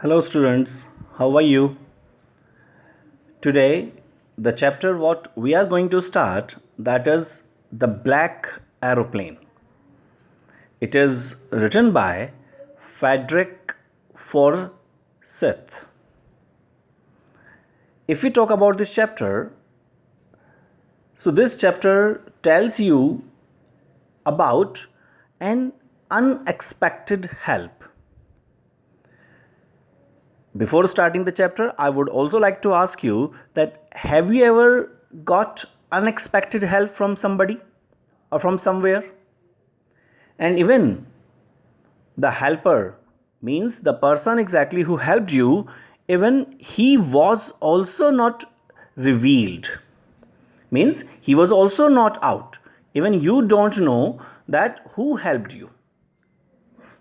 Hello students, how are you? Today the chapter what we are going to start, that is the Black Aeroplane. It is written by Frederick Forsyth. If we talk about this chapter, so this chapter tells you about an unexpected help. Before starting the chapter, I would also like to ask you that have you ever got unexpected help from somebody or from somewhere? And even the helper means the person exactly who helped you, even he was also not revealed. Means he was also not out. Even you don't know that who helped you.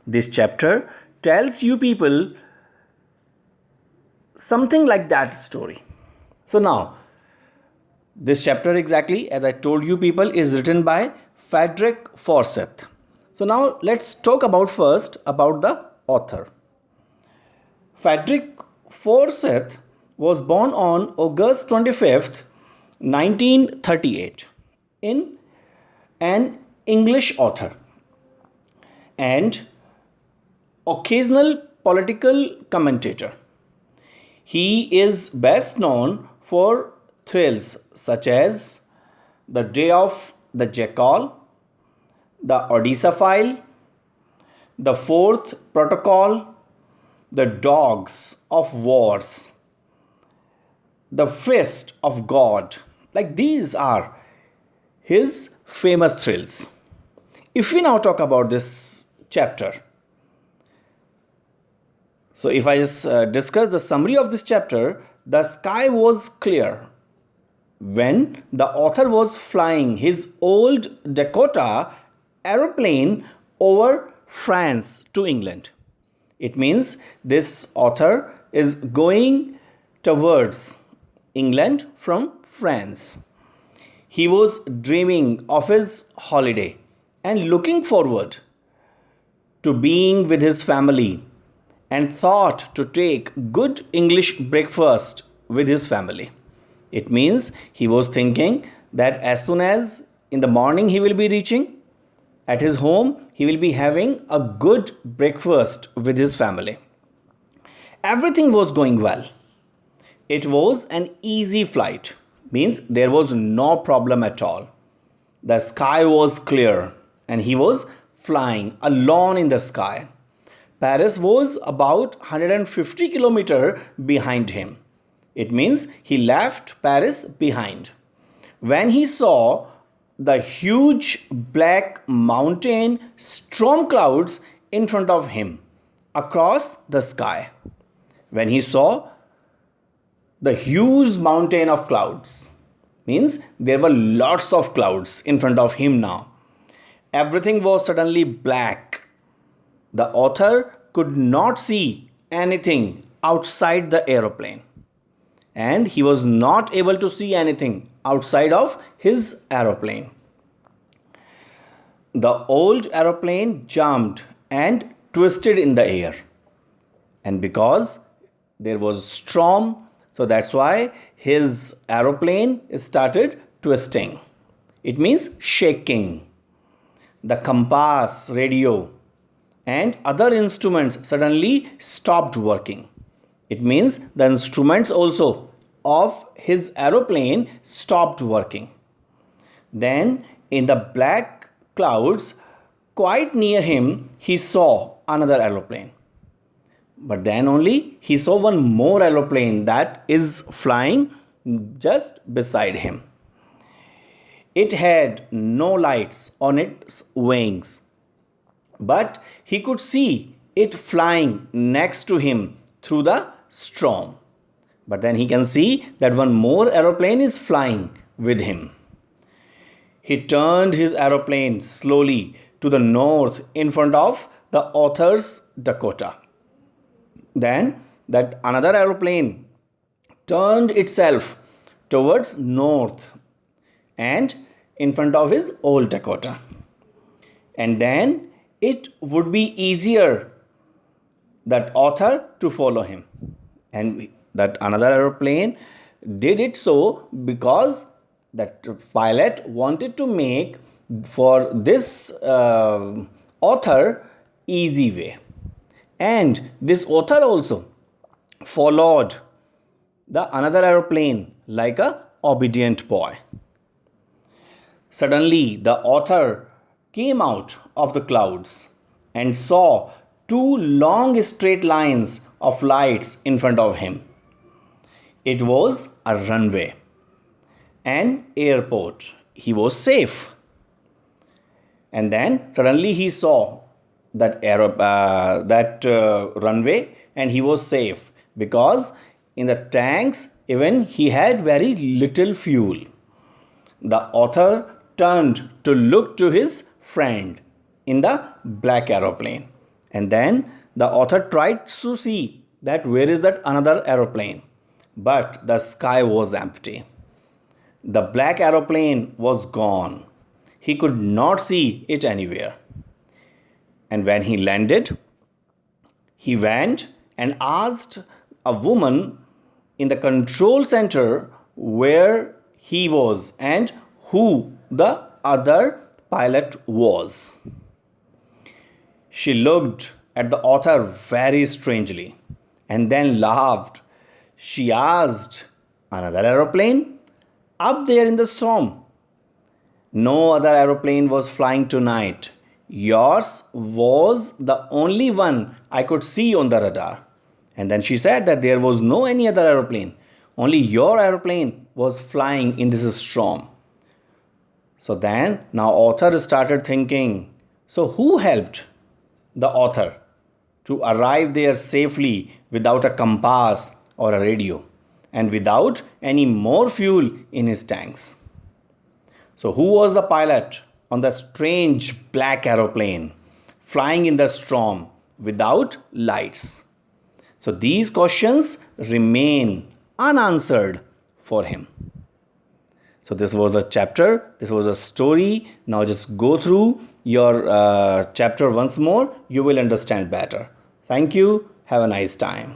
This chapter tells you people something like that story. So now, this chapter exactly, as I told you people, is written by Frederick Forsyth. So now let's talk about first about the author. Frederick Forsyth was born on August 25th, 1938 in an English author and occasional political commentator. He is best known for thrills such as The Day of the Jackal, The Odessa File, The Fourth Protocol, The Dogs of Wars, The Fist of God. Like these are his famous thrills. If we now talk about this chapter, so if I just discuss the summary of this chapter, the sky was clear when the author was flying his old Dakota aeroplane over France to England. It means this author is going towards England from France. He was dreaming of his holiday and looking forward to being with his family and thought to take good English breakfast with his family. It means he was thinking that as soon as in the morning he will be reaching at his home, he will be having a good breakfast with his family. Everything was going well. It was an easy flight, means there was no problem at all. The sky was clear and he was flying alone in the sky. Paris was about 150 kilometers behind him. It means he left Paris behind. When he saw the huge black mountain storm clouds in front of him across the sky, when he saw the huge mountain of clouds, means there were lots of clouds in front of him now. Everything was suddenly black. The author could not see anything outside the aeroplane, and he was not able to see anything outside of his aeroplane. The old aeroplane jumped and twisted in the air, and because there was storm, so that's why his aeroplane started twisting. It means shaking. The compass, radio, and other instruments suddenly stopped working. It means the instruments also of his aeroplane stopped working. Then, in the black clouds quite near him, he saw another aeroplane. But then only he saw one more aeroplane that is flying just beside him. It had no lights on its wings, but he could see it flying next to him through the storm. But then he can see that one more aeroplane is flying with him. He turned his aeroplane slowly to the north in front of the author's Dakota. Then that another aeroplane turned itself towards north and in front of his old Dakota. And then it would be easier that author to follow him. And that another aeroplane did it so because that pilot wanted to make for this author easy way. And this author also followed the another aeroplane like a obedient boy. Suddenly, the author came out of the clouds and saw two long straight lines of lights in front of him. It was a runway, an airport. He was safe. And then suddenly he saw that runway, and he was safe because in the tanks even he had very little fuel. The author turned to look to his friend in the black aeroplane, and then the author tried to see that where is that another aeroplane, but the sky was empty. The black aeroplane was gone. He could not see it anywhere. And when he landed, he went and asked a woman in the control center where he was and who the other pilot was. She looked at the author very strangely and then laughed. She asked, "Another aeroplane? Up there in the storm?" "No other aeroplane was flying tonight. Yours was the only one I could see on the radar." And then she said that there was no any other aeroplane. Only your aeroplane was flying in this storm. So then now author started thinking, so who helped the author to arrive there safely without a compass or a radio and without any more fuel in his tanks? So who was the pilot on the strange black aeroplane flying in the storm without lights? So these questions remain unanswered for him. So this was a chapter, this was a story. Now just go through your chapter once more. You will understand better. Thank you. Have a nice time.